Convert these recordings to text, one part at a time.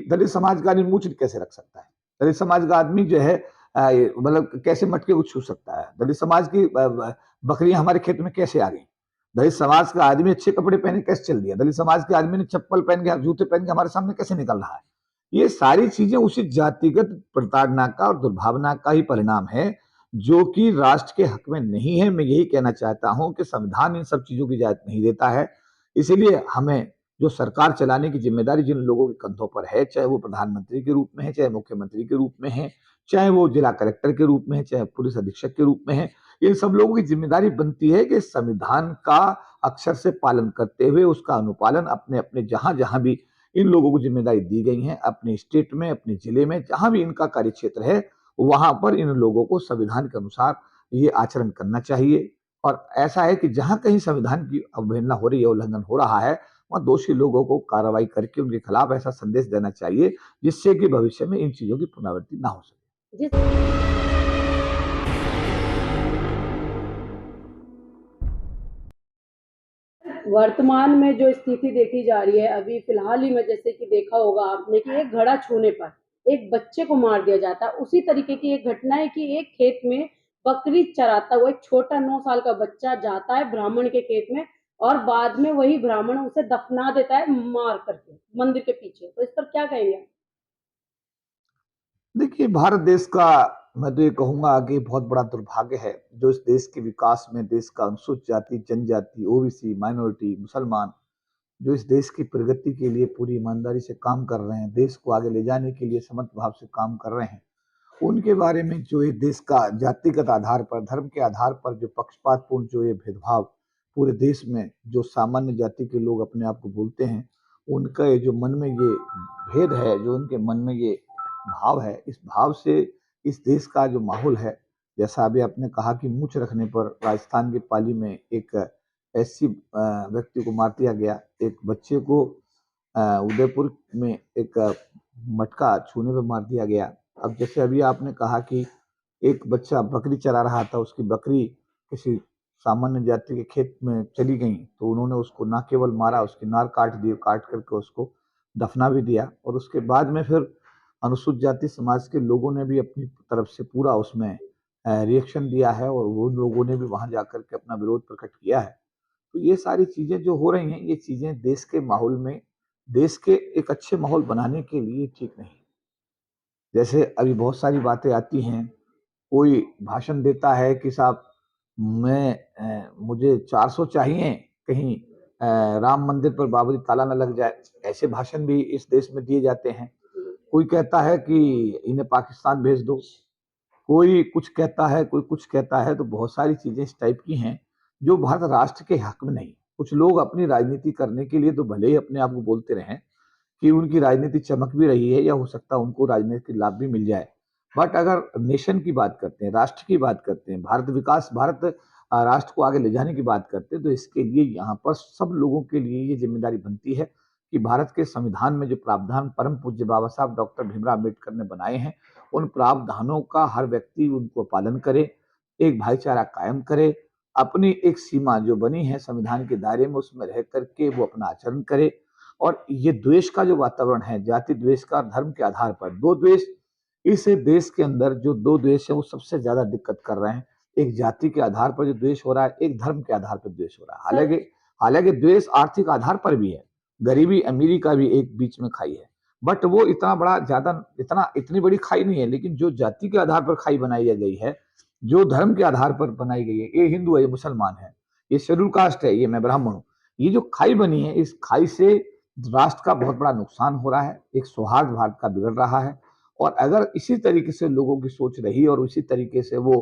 दलित समाज का आदमी मुंह कैसे रख सकता है? दलित समाज का आदमी जो है मतलब कैसे मटके को छू सकता है? दलित समाज की बकरियां हमारे खेत में कैसे आ गई? दलित समाज का आदमी अच्छे कपड़े पहने कैसे चल दिया? दलित समाज के आदमी ने चप्पल पहन के, जूते पहन के हमारे सामने कैसे निकल रहा है? ये सारी चीजें उसी जातिगत प्रताड़ना का और दुर्भावना का ही परिणाम है, जो कि राष्ट्र के हक में नहीं है। मैं यही कहना चाहता हूं कि संविधान इन सब चीजों की इजाजत नहीं देता है। इसीलिए हमें जो सरकार चलाने की जिम्मेदारी जिन लोगों के कंधों पर है, चाहे वो प्रधानमंत्री के रूप में है, चाहे मुख्यमंत्री के रूप में है, चाहे वो जिला कलेक्टर के रूप में है, चाहे पुलिस अधीक्षक के रूप में है, इन सब लोगों की जिम्मेदारी बनती है कि संविधान का अक्षर से पालन करते हुए उसका अनुपालन अपने अपने जहां जहां भी इन लोगों को जिम्मेदारी दी गई है, अपने स्टेट में, अपने जिले में, जहां भी इनका कार्य क्षेत्र है, वहां पर इन लोगों को संविधान के अनुसार ये आचरण करना चाहिए। और ऐसा है कि जहां कहीं संविधान की अवहेलना हो रही है, उल्लंघन हो रहा है, वहां दोषी लोगों को कार्रवाई करके उनके खिलाफ ऐसा संदेश देना चाहिए जिससे कि भविष्य में इन चीजों की पुनरावृत्ति ना हो सके। वर्तमान में जो स्थिति देखी जा रही है, अभी फिलहाल ही में जैसे कि देखा होगा आपने कि एक घड़ा छूने पर एक बच्चे को मार दिया जाता है। उसी तरीके की एक घटना है कि एक खेत में बकरी चराता हुआ एक छोटा 9 साल का बच्चा जाता है ब्राह्मण के खेत में और बाद में वही ब्राह्मण उसे दफना देता है मार करके मंदिर के पीछे। तो इस पर क्या कहेंगे? देखिए, भारत देश का मैं तो ये कहूंगा कि बहुत बड़ा दुर्भाग्य है जो इस देश के विकास में देश का अनुसूचित जाति, जनजाति, ओबीसी, माइनॉरिटी, मुसलमान जो इस देश की प्रगति के लिए पूरी ईमानदारी से काम कर रहे हैं, देश को आगे ले जाने के लिए समर्थ भाव से काम कर रहे हैं, उनके बारे में जो ये देश का जातिगत आधार पर, धर्म के आधार पर जो पक्षपातपूर्ण जो ये भेदभाव पूरे देश में जो सामान्य जाति के लोग अपने आप को बोलते हैं, उनका ये जो मन में ये भेद है, जो उनके मन में ये भाव है, इस भाव से इस देश का जो माहौल है, जैसा अभी आपने कहा कि मूंछ रखने पर राजस्थान के पाली में एक ऐसी व्यक्ति को मार दिया गया, एक बच्चे को उदयपुर में एक मटका छूने पर मार दिया गया। अब जैसे अभी आपने कहा कि एक बच्चा बकरी चरा रहा था, उसकी बकरी किसी सामान्य जाति के खेत में चली गई, तो उन्होंने उसको ना केवल मारा, उसकी नार काट दी, काट करके उसको दफना भी दिया। और उसके बाद में फिर अनुसूचित जाति समाज के लोगों ने भी अपनी तरफ से पूरा उसमें रिएक्शन दिया है और वो लोगों ने भी वहां जाकर के अपना विरोध प्रकट किया है। तो ये सारी चीजें जो हो रही हैं, ये चीजें देश के माहौल में, देश के एक अच्छे माहौल बनाने के लिए ठीक नहीं। जैसे अभी बहुत सारी बातें आती हैं, कोई भाषण देता है कि साहब मुझे 400 चाहिए, कहीं राम मंदिर पर बाबरी ताला न लग जाए, ऐसे भाषण भी इस देश में दिए जाते हैं। कोई कहता है कि इन्हें पाकिस्तान भेज दो, कोई कुछ कहता है, कोई कुछ कहता है। तो बहुत सारी चीजें इस टाइप की हैं जो भारत राष्ट्र के हक में नहीं। कुछ लोग अपनी राजनीति करने के लिए तो भले ही अपने आप को बोलते रहें कि उनकी राजनीति चमक भी रही है या हो सकता है उनको राजनीतिक लाभ भी मिल जाए, बट अगर नेशन की बात करते हैं, राष्ट्र की बात करते हैं, भारत विकास, भारत राष्ट्र को आगे ले जाने की बात करते हैं, तो इसके लिए यहाँ पर सब लोगों के लिए ये जिम्मेदारी बनती है कि भारत के संविधान में जो प्रावधान परम पूज्य बाबा साहब डॉक्टर भीमराव अम्बेडकर ने बनाए हैं, उन प्रावधानों का हर व्यक्ति उनको पालन करे, एक भाईचारा कायम करे, अपनी एक सीमा जो बनी है संविधान के दायरे में उसमें रह करके वो अपना आचरण करे। और ये द्वेष का जो वातावरण है, जाति द्वेष का, धर्म के आधार पर दो द्वेष, इस देश के अंदर जो दो द्वेष है वो सबसे ज्यादा दिक्कत कर रहे हैं। एक जाति के आधार पर जो द्वेष हो रहा है, एक धर्म के आधार पर द्वेष हो रहा है। हालांकि हालांकि द्वेष आर्थिक आधार पर भी है, गरीबी अमीरी का भी एक बीच में खाई है, बट वो इतना बड़ा ज्यादा इतनी बड़ी खाई नहीं है। लेकिन जो जाति के आधार पर खाई बनाई गई है, जो धर्म के आधार पर बनाई गई है, ये हिंदू है, ये मुसलमान है, ये शेड्यूल कास्ट है, ये मैं ब्राह्मण हूँ, ये जो खाई बनी है, इस खाई से राष्ट्र का बहुत बड़ा नुकसान हो रहा है, एक सौहार्द भारत का बिगड़ रहा है। और अगर इसी तरीके से लोगों की सोच रही और इसी तरीके से वो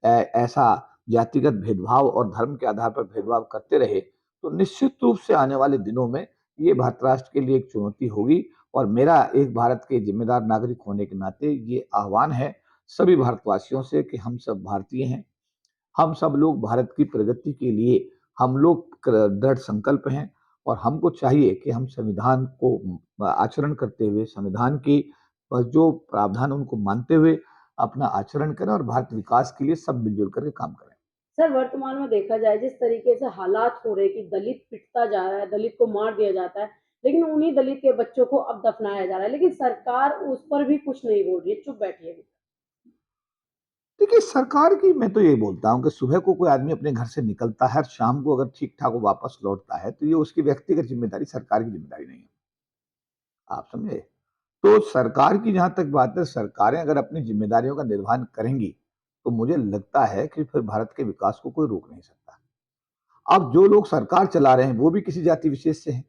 ऐसा जातिगत भेदभाव और धर्म के आधार पर भेदभाव करते रहे, तो निश्चित रूप से आने वाले दिनों में ये भारत राष्ट्र के लिए एक चुनौती होगी। और मेरा एक भारत के जिम्मेदार नागरिक होने के नाते ये आह्वान है सभी भारतवासियों से कि हम सब भारतीय हैं, हम सब लोग भारत की प्रगति के लिए हम लोग दृढ़ संकल्प हैं। और हमको चाहिए कि हम संविधान को आचरण करते हुए, संविधान की जो प्रावधान उनको मानते हुए अपना आचरण करें और भारत विकास के लिए सब मिलजुल करके काम करें। सर, वर्तमान में देखा जाए जिस तरीके से हालात हो रहे कि दलित पिटता जा रहा है, दलित को मार दिया जाता है, लेकिन उन्हीं दलित के बच्चों को अब दफनाया जा रहा है, लेकिन सरकार उस पर भी कुछ नहीं बोल रही है, चुप बैठी है अभी। देखिए, सरकार की मैं तो यही बोलता हूँ कि सुबह को कोई आदमी अपने घर से निकलता है और शाम को अगर ठीक-ठाक वो वापस लौटता है, तो ये उसकी व्यक्तिगत ज़िम्मेदारी, सरकार की ज़िम्मेदारी नहीं है। आप समझे? तो सरकार की जहाँ तक बात है, सरकारें अगर अपनी ज़िम्मेदारियों का निर्वहन करेंगी, तो मुझे लगता है कि फिर भारत के विकास को कोई रोक नहीं सकता। अब जो लोग सरकार चला रहे हैं, वो भी किसी जाति विशेष से हैं।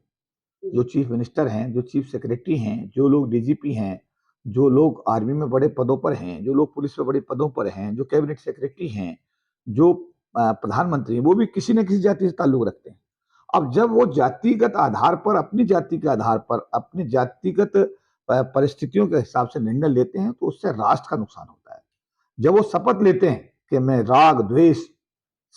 जो जी, चीफ मिनिस्टर हैं, जो चीफ सेक्रेटरी हैं, जो लोग डीजीपी हैं, जो लोग आर्मी में बड़े पदों पर हैं, जो लोग पुलिस में बड़े पदों पर हैं, जो कैबिनेट सेक्रेटरी हैं, जो प्रधानमंत्री हैं, वो भी किसी न किसी जाति से ताल्लुक रखते हैं। अब जब वो जातिगत आधार पर, अपनी जाति के आधार पर, अपनी जातिगत परिस्थितियों के हिसाब से निर्णय लेते हैं, तो उससे राष्ट्र का नुकसान होता है। जब वो शपथ लेते हैं कि मैं राग, द्वेष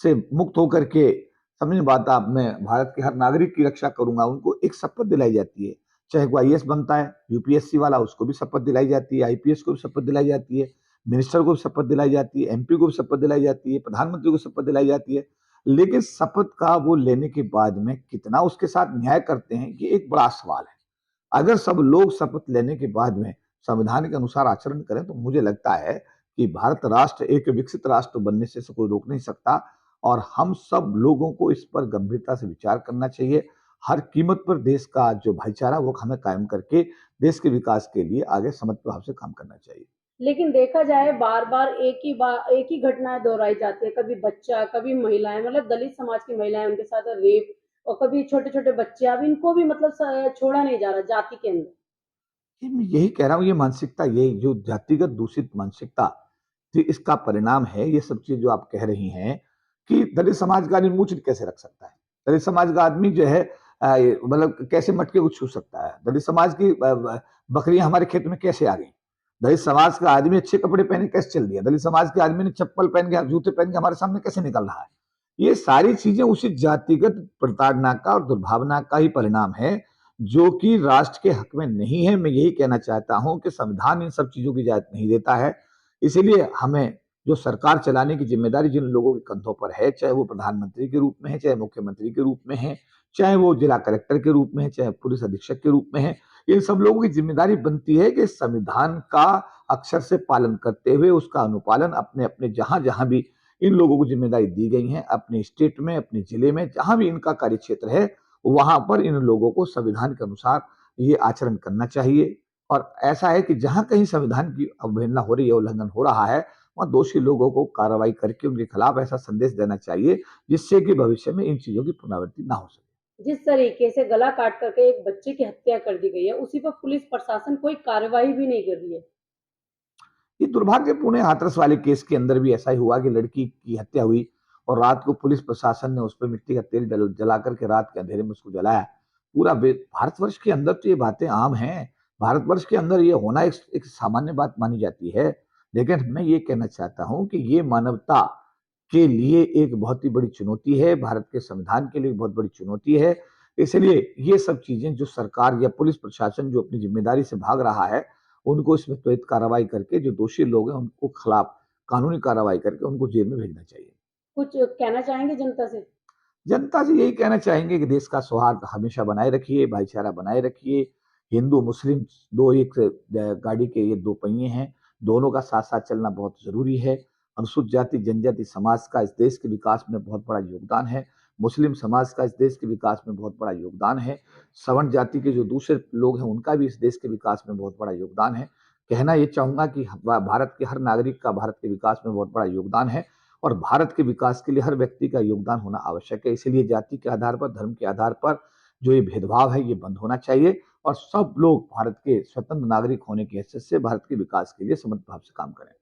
से मुक्त होकर के, समझ में बात आप, मैं भारत के हर नागरिक की रक्षा करूंगा, उनको एक शपथ दिलाई जाती है। चाहे कोई आईएएस बनता है, यूपीएससी वाला, उसको भी शपथ दिलाई जाती है, आईपीएस को भी शपथ दिलाई जाती है, मिनिस्टर को भी शपथ दिलाई जाती है, एमपी को भी शपथ दिलाई जाती है, प्रधानमंत्री को शपथ दिलाई जाती है। लेकिन शपथ का वो लेने के बाद में कितना उसके साथ न्याय करते हैं, ये एक बड़ा सवाल है। अगर सब लोग शपथ लेने के बाद में संविधान के अनुसार आचरण करें, तो मुझे लगता है कि भारत राष्ट्र एक विकसित राष्ट्र बनने से कोई रोक नहीं सकता। और हम सब लोगों को इस पर गंभीरता से विचार करना चाहिए। हर कीमत पर देश का जो भाईचारा वो हमें कायम करके देश के विकास के लिए आगे समर्थ भाव से काम करना चाहिए। लेकिन देखा जाए बार-बार एक ही घटनाएँ दोहराई जाती है, कभी बच्चा, कभी महिलाएँ, मतलब दलित समाज की महिलाएँ, उनके साथ रेप, और कभी छोटे-छोटे बच्चे, अब इनको भी मतलब छोड़ा नहीं जा रहा जाति के अंदर। ये मैं यही कह रहा हूँ, ये मानसिकता, ये जो जातिगत दूषित मानसिकता, ये इसका परिणाम है। ये सब चीज़ जो आप कह रही हैं कि दलित समाज का आदमी मुँह चिन कैसे रख सकता है? दलित समाज का आदमी जो है मतलब कैसे मटके को छू सकता है? दलित समाज की बकरियाँ हमारे खेत में कैसे आ गईं? दलित समाज का आदमी अच्छे कपड़े पहने कैसे चल दिया? दलित समाज के आदमी ने चप्पल पहन के, जूते पहन के हमारे सामने कैसे निकल रहा है? ये सारी चीज़ें उसी जातिगत प्रताड़ना का और दुर्भावना का ही परिणाम है, जो कि राष्ट्र के हक में नहीं है। मैं यही कहना चाहता हूं कि संविधान इन सब चीजों की इजाजत नहीं देता है। इसीलिए हमें जो सरकार चलाने की जिम्मेदारी जिन लोगों के कंधों पर है, चाहे वो प्रधानमंत्री के रूप में है, चाहे मुख्यमंत्री के रूप में है, चाहे वो जिला कलेक्टर के रूप में है, चाहे पुलिस अधीक्षक के रूप में है, इन सब लोगों की जिम्मेदारी बनती है कि संविधान का अक्षर से पालन करते हुए उसका अनुपालन अपने अपने जहां जहां भी इन लोगों को जिम्मेदारी दी गई है, अपने स्टेट में, अपने जिले में, जहां भी इनका कार्य क्षेत्र है, वहां पर इन लोगों को संविधान के अनुसार ये आचरण करना चाहिए। और ऐसा है कि जहां कहीं संविधान की अवहेलना हो रही है, उल्लंघन हो रहा है, वहां दोषी लोगों को कार्रवाई करके उनके खिलाफ ऐसा संदेश देना चाहिए, जिससे कि भविष्य में इन चीजों की पुनरावृत्ति ना हो सके। जिस तरीके से गला काट करके एक बच्चे की हत्या कर दी गई है, उसी पर पुलिस प्रशासन कोई कार्रवाई भी नहीं कर रही है। ये दुर्भाग्यपूर्ण है। हाथरस वाले केस के अंदर भी ऐसा ही हुआ कि लड़की की हत्या हुई और रात को पुलिस प्रशासन ने उस पर मिट्टी का तेल जला करके रात के अंधेरे में उसको जलाया। पूरा भारतवर्ष के अंदर तो ये बातें आम हैं। भारतवर्ष के अंदर ये होना एक सामान्य बात मानी जाती है। लेकिन मैं ये कहना चाहता हूँ कि ये मानवता के लिए एक बहुत ही बड़ी चुनौती है, भारत के संविधान के लिए एक बहुत बड़ी चुनौती है। इसलिए ये सब चीजें जो सरकार या पुलिस प्रशासन जो अपनी जिम्मेदारी से भाग रहा है, उनको इसमें त्वरित कार्रवाई करके जो दोषी लोग हैं उनको खिलाफ कानूनी कार्रवाई करके उनको जेल में भेजना चाहिए। कुछ कहना चाहेंगे जनता से? जनता से यही कहना चाहेंगे कि देश का सौहार्द हमेशा बनाए रखिए, भाईचारा बनाए रखिए। हिंदू मुस्लिम दो एक गाड़ी के ये दो पहिए हैं, दोनों का साथ साथ चलना बहुत जरूरी है। अनुसूचित जाति जनजाति समाज का इस देश के विकास में बहुत बड़ा योगदान है। मुस्लिम समाज का इस देश के विकास में बहुत बड़ा योगदान है। सवर्ण जाति के जो दूसरे लोग हैं उनका भी इस देश के विकास में बहुत बड़ा योगदान है। कहना ये चाहूंगा कि भारत के हर नागरिक का भारत के विकास में बहुत बड़ा योगदान है और भारत के विकास के लिए हर व्यक्ति का योगदान होना आवश्यक है। इसलिए जाति के आधार पर, धर्म के आधार पर जो ये भेदभाव है, ये बंद होना चाहिए और सब लोग भारत के स्वतंत्र नागरिक होने की हैसियत से भारत के विकास के लिए समर्थ भाव से काम करें।